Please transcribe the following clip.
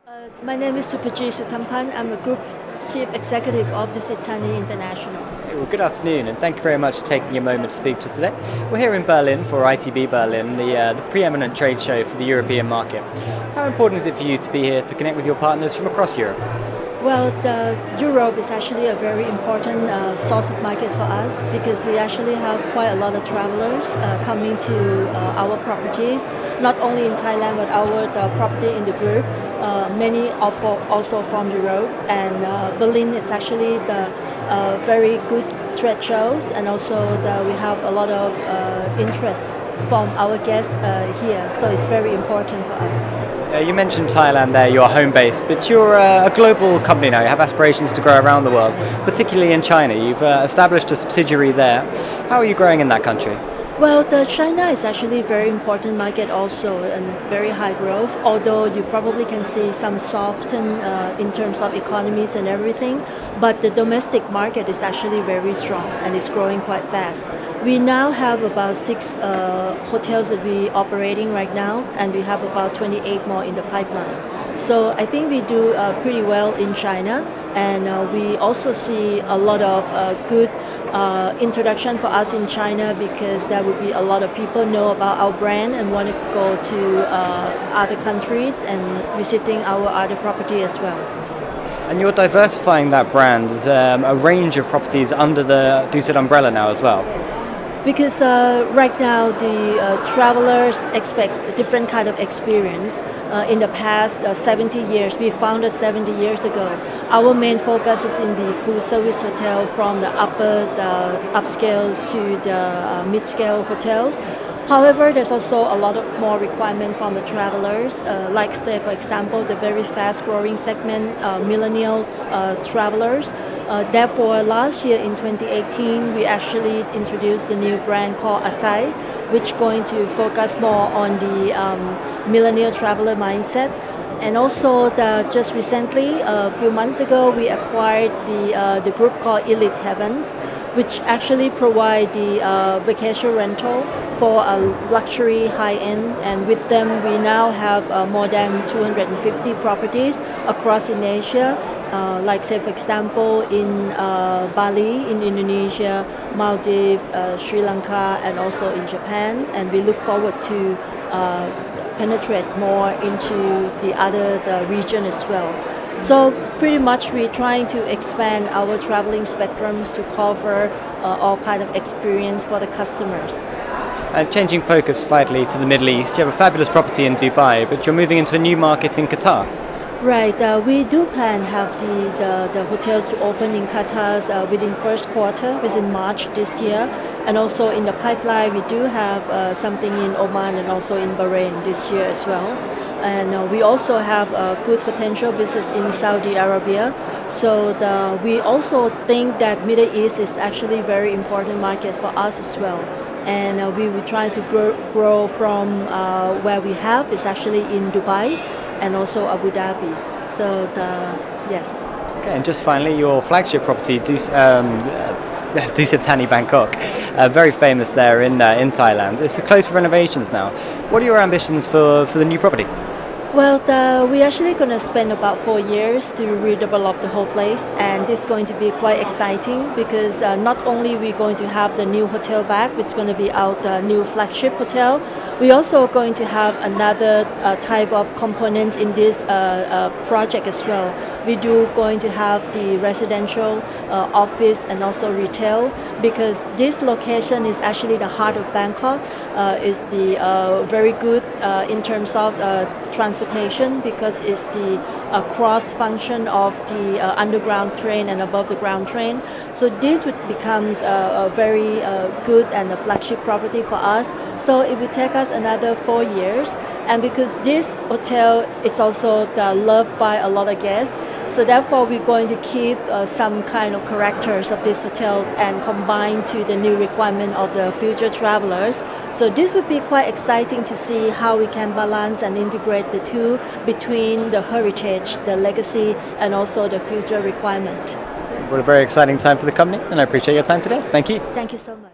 My name is Suphajee Suthumpun. I'm the Group Chief Executive of Dusit Thani International. Well, good afternoon, and thank you very much for taking a moment to speak to us today. We're here in Berlin for ITB Berlin, the preeminent trade show for the European market. How important is it for you to be here to connect with your partners from across Europe? Well, Europe is actually a very important source of market for us because we actually have quite a lot of travelers coming to our properties, not only in Thailand but the property in the group. Many are also from Europe, and Berlin is actually the very good trade shows, and also we have a lot of interest from our guests here, so it's very important for us. You mentioned Thailand there, your home base, but you're a global company now. You have aspirations to grow around the world, particularly in China. You've established a subsidiary there. How are you growing in that country? Well, China is actually a very important market also, and very high growth, although you probably can see some soften in terms of economies and everything, but the domestic market is actually very strong and it's growing quite fast. We now have about 6 hotels that we operating right now, and we have about 28 more in the pipeline. So I think we do pretty well in China, and we also see a lot of good introduction for us in China, because there will be a lot of people know about our brand and want to go to other countries and visiting our other property as well. And you're diversifying that brand as a range of properties under the Dusit umbrella now as well. Because right now the travelers expect a different kind of experience. In the past 70 years, we founded 70 years ago. Our main focus is in the full service hotel, from the upscales to the mid-scale hotels. However, there's also a lot of more requirement from the travelers, like say for example the very fast growing segment, millennial travelers. Therefore, last year in 2018 we actually introduced a new brand called Asai, which going to focus more on the millennial traveler mindset. And also just recently, a few months ago, we acquired the group called Elite Heavens, which actually provide the vacation rental for a luxury high-end. And with them, we now have more than 250 properties across in Asia, like say for example in Bali, in Indonesia, Maldives, Sri Lanka, and also in Japan. And we look forward to penetrate more into the region as well. So pretty much we're trying to expand our traveling spectrums to cover all kind of experience for the customers. Changing focus slightly to the Middle East, you have a fabulous property in Dubai, but you're moving into a new market in Qatar. Right, we do plan have the hotels to open in Qatar within first quarter, within March this year, and also in the pipeline we do have something in Oman and also in Bahrain this year as well. And we also have a good potential business in Saudi Arabia. So we also think that Middle East is actually very important market for us as well. And we will try to grow from where we have is actually in Dubai and also Abu Dhabi. So yes. Okay, and just finally, your flagship property, Dusit Thani Bangkok, very famous there in Thailand. It's closed for renovations now. What are your ambitions for the new property? Well, we're actually going to spend about 4 years to redevelop the whole place, and this is going to be quite exciting because not only we're going to have the new hotel back, which is going to be our new flagship hotel, we're also going to have another type of components in this project as well. We do going to have the residential, office, and also retail, because this location is actually the heart of Bangkok. Is the very good in terms of transportation, because it's the cross function of the underground train and above the ground train. So this would becomes a very good and a flagship property for us. So it will take us another 4 years, and because this hotel is also loved by a lot of guests, so therefore we're going to keep some kind of characters of this hotel and combine to the new requirement of the future travelers. So this would be quite exciting to see how we can balance and integrate the two between the heritage, the legacy, and also the future requirement. What a very exciting time for the company, and I appreciate your time today. Thank you. Thank you so much.